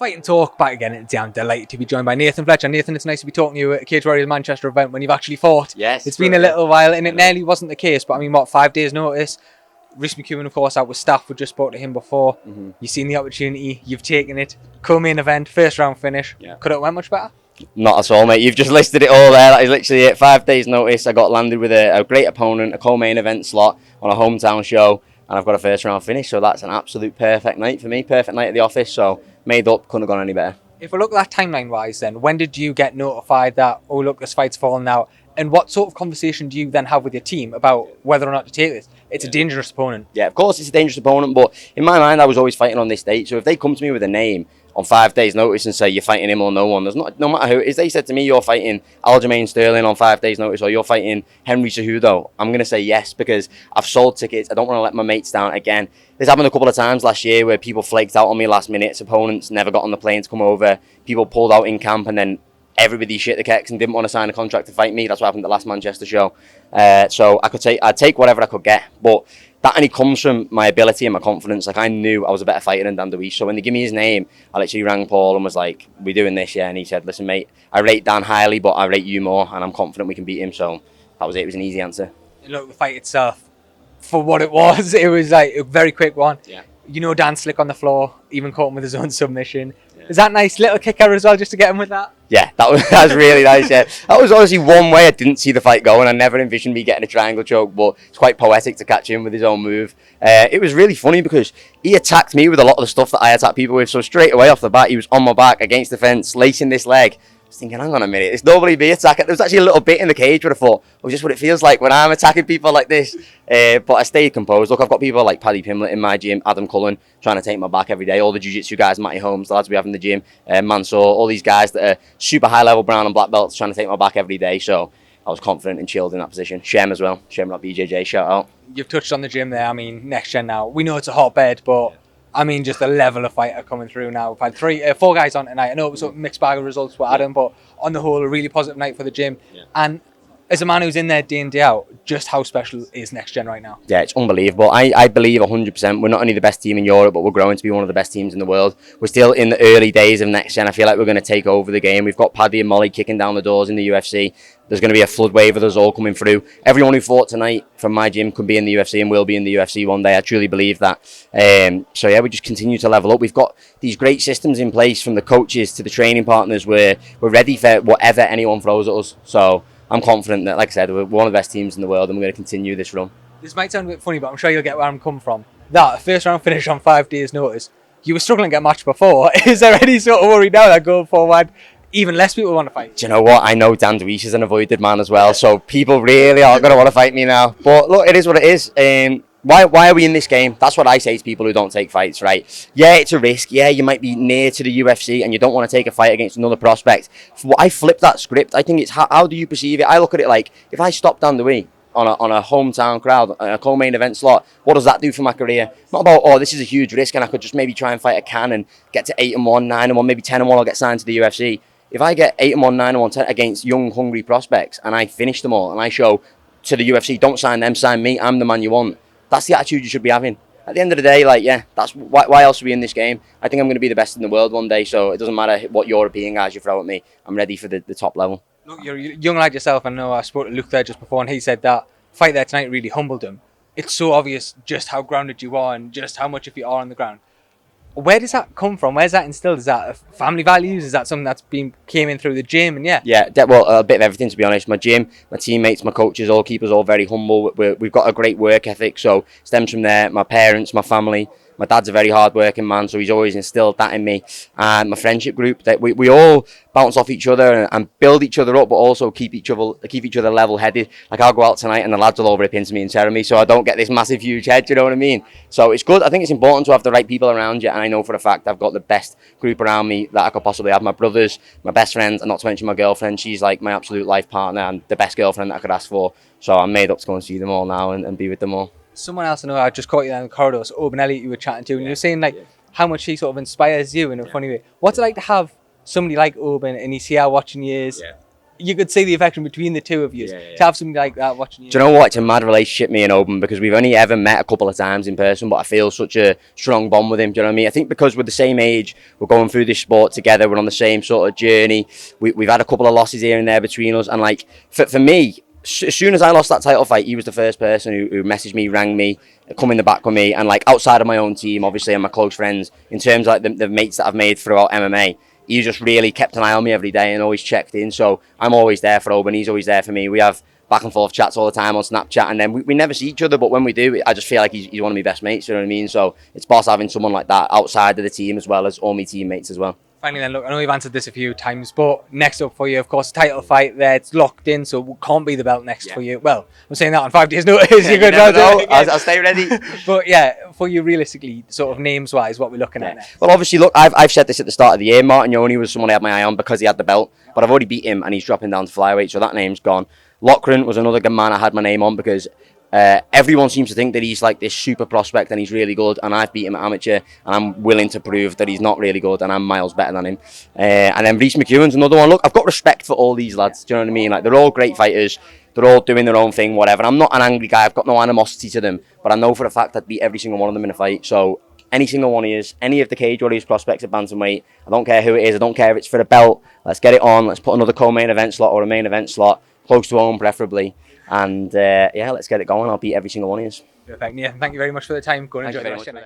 Fight and Talk back again. I'm delighted to be joined by Nathan Fletcher. Nathan, it's nice to be talking to you at a Cage Warriors Manchester event when you've actually fought. Yes. It's been a little while, and it nearly wasn't the case, but I mean, what, 5 days notice? Rhys McEwen, of course, out with staff. We just spoke to him before. You've seen the opportunity, you've taken it. Co-main event, first round finish. Yeah. Could it have went much better? Not at all, mate. You've just listed it all there. That is literally it. 5 days notice. I got landed with a great opponent, a co-main event slot on a hometown show, and I've got a first round finish. So that's an absolute perfect night for me. Perfect night at the office. So made up, couldn't have gone any better. If we look at that timeline-wise then, when did you get notified that, oh look, this fight's fallen out? And what sort of conversation do you then have with your team about whether or not to take this? It's a dangerous opponent. Yeah, of course it's a dangerous opponent, but in my mind I was always fighting on this date. So if they come to me with a name on 5 days notice and say you're fighting him or no one, no matter who it is, they said to me you're fighting Aljamain Sterling on 5 days notice or you're fighting Henry Cejudo, I'm going to say yes because I've sold tickets. I don't want to let my mates down again. This happened a couple of times last year where people flaked out on me last minute. Opponents never got on the plane to come over. People pulled out in camp and then everybody shit the kecks and didn't want to sign a contract to fight me. That's what happened at the last Manchester show. So I'd take whatever I could get, but that only comes from my ability and my confidence. Like I knew I was a better fighter than Daan Duijs. So when they give me his name, I literally rang Paul and was like, "We're doing this, yeah." And he said, "Listen, mate, I rate Dan highly, but I rate you more, and I'm confident we can beat him." So that was it. It was an easy answer. Look, the fight itself, for what it was like a very quick one. Yeah. You know, Dan slick on the floor, even caught him with his own submission. Yeah. Is that nice little kicker as well, just to get him with that? Yeah, that was really nice. Yeah, that was honestly one way I didn't see the fight going. I never envisioned me getting a triangle choke, but it's quite poetic to catch him with his own move. It was really funny because he attacked me with a lot of the stuff that I attack people with. So straight away off the bat, he was on my back against the fence, lacing this leg. I was thinking, hang on a minute, it's normally me attacking. There was actually a little bit in the cage where I thought, oh, just what it feels like when I'm attacking people like this. But I stayed composed. Look, I've got people like Paddy Pimlet in my gym, Adam Cullen, trying to take my back every day. All the jiu-jitsu guys, Matty Holmes, the lads we have in the gym, Mansour, all these guys that are super high-level brown and black belts trying to take my back every day. So I was confident and chilled in that position. Shem as well. Shem not BJJ, shout out. You've touched on the gym there. I mean, next gen now. We know it's a hotbed, but I mean, just the level of fighter coming through now. We've had 4 guys on tonight. I know it was a mixed bag of results for Adam, but on the whole, a really positive night for the gym. Yeah. And as a man who's in there day in, day out, just how special is next gen right now? Yeah, it's unbelievable. I believe 100%. We're not only the best team in Europe, but we're growing to be one of the best teams in the world. We're still in the early days of next gen. I feel like we're going to take over the game. We've got Paddy and Molly kicking down the doors in the UFC. There's going to be a flood wave of us all coming through. Everyone who fought tonight from my gym could be in the UFC and will be in the UFC one day. I truly believe that. So yeah, we just continue to level up. We've got these great systems in place from the coaches to the training partners where we're ready for whatever anyone throws at us. So I'm confident that, like I said, we're one of the best teams in the world and we're going to continue this run. This might sound a bit funny, but I'm sure you'll get where I'm coming from. That first round finish on 5 days notice, you were struggling to get matched before. Is there any sort of worry now that going forward, even less people want to fight? Do you know what? I know Daan Duijs is an avoided man as well, so people really are going to want to fight me now. But look, it is what it is. Why are we in this game? That's what I say to people who don't take fights, right? Yeah, it's a risk. Yeah, you might be near to the UFC and you don't want to take a fight against another prospect. I flip that script. I think it's how do you perceive it? I look at it like, if I stop Daan Duijs on a hometown crowd, a co-main event slot, what does that do for my career? Not about, oh, this is a huge risk and I could just maybe try and fight a can and get to 8-1, 9-1, maybe 10-1, I'll get signed to the UFC. If I get 8-1, 9-1, 10 against young, hungry prospects and I finish them all and I show to the UFC, don't sign them, sign me, I'm the man you want. That's the attitude you should be having. At the end of the day, like, yeah, that's why else are we in this game? I think I'm going to be the best in the world one day, so it doesn't matter what European guys you throw at me. I'm ready for the top level. Look, you're a young lad yourself. I know I spoke to Luke there just before, and he said that fight there tonight really humbled him. It's so obvious just how grounded you are and just how much of you are on the ground. Where does that come from? Where's that instilled? Is that family values? Is that something that's came in through the gym? And well, a bit of everything, to be honest. My gym, my teammates, my coaches all keep us all very humble. We've got a great work ethic, so it stems from there. My parents, my family. My dad's a very hard-working man, so he's always instilled that in me. And my friendship group, that we all bounce off each other and build each other up, but also keep each other level-headed. Like, I'll go out tonight and the lads will all rip into me and tear me, so I don't get this massive, huge head. You know what I mean? So it's good. I think it's important to have the right people around you, and I know for a fact I've got the best group around me that I could possibly have. My brothers, my best friends, and not to mention my girlfriend. She's like my absolute life partner and the best girlfriend that I could ask for. So I'm made up to go and see them all now and be with them all. Someone else I know, I just caught you in the corridors, Oban Elliott, you were chatting to, and you were saying how much he sort of inspires you in a funny way. What's it like to have somebody like Oban and he's here watching you? you could see the affection between the two of you. Yeah. To have something like that watching you. Do you know what? It's a mad relationship, me and Oban, because we've only ever met a couple of times in person, but I feel such a strong bond with him. Do you know what I mean? I think because we're the same age, we're going through this sport together, we're on the same sort of journey. We've had a couple of losses here and there between us, and like for me, as soon as I lost that title fight, he was the first person who messaged me, rang me, come in the back with me, and like outside of my own team, obviously, and my close friends, in terms of like the mates that I've made throughout MMA, he just really kept an eye on me every day and always checked in. So I'm always there for Oban, he's always there for me. We have back and forth chats all the time on Snapchat, and then we never see each other, but when we do, I just feel like he's one of my best mates, you know what I mean? So it's boss having someone like that outside of the team as well as all my teammates as well. Finally then, look, I know you've answered this a few times, but next up for you, of course, title fight there, it's locked in, so it can't be the belt next for you. Well, I'm saying that on 5 days notice. You could never know. I'll stay ready. But yeah, for you realistically, sort of names-wise, what we're looking at next. Well, obviously, look, I've said this at the start of the year. Martin Yoni was someone I had my eye on because he had the belt, but I've already beat him and he's dropping down to flyweight, so that name's gone. Loughran was another good man I had my name on because everyone seems to think that he's like this super prospect and he's really good, and I've beat him at amateur, and I'm willing to prove that he's not really good and I'm miles better than him. And then Rhys McEwen's another one. Look, I've got respect for all these lads, do you know what I mean? Like, they're all great fighters, they're all doing their own thing, whatever. I'm not an angry guy, I've got no animosity to them, but I know for a fact I'd beat every single one of them in a fight. So any single one is, any of the Cage Warriors prospects at Bantamweight, I don't care who it is, I don't care if it's for a belt, let's get it on, let's put another co-main event slot or a main event slot, close to home preferably. And yeah, let's get it going. I'll beat every single one of you. Perfect. Yeah, thank you very much for the time. Go and enjoy the rest of your night.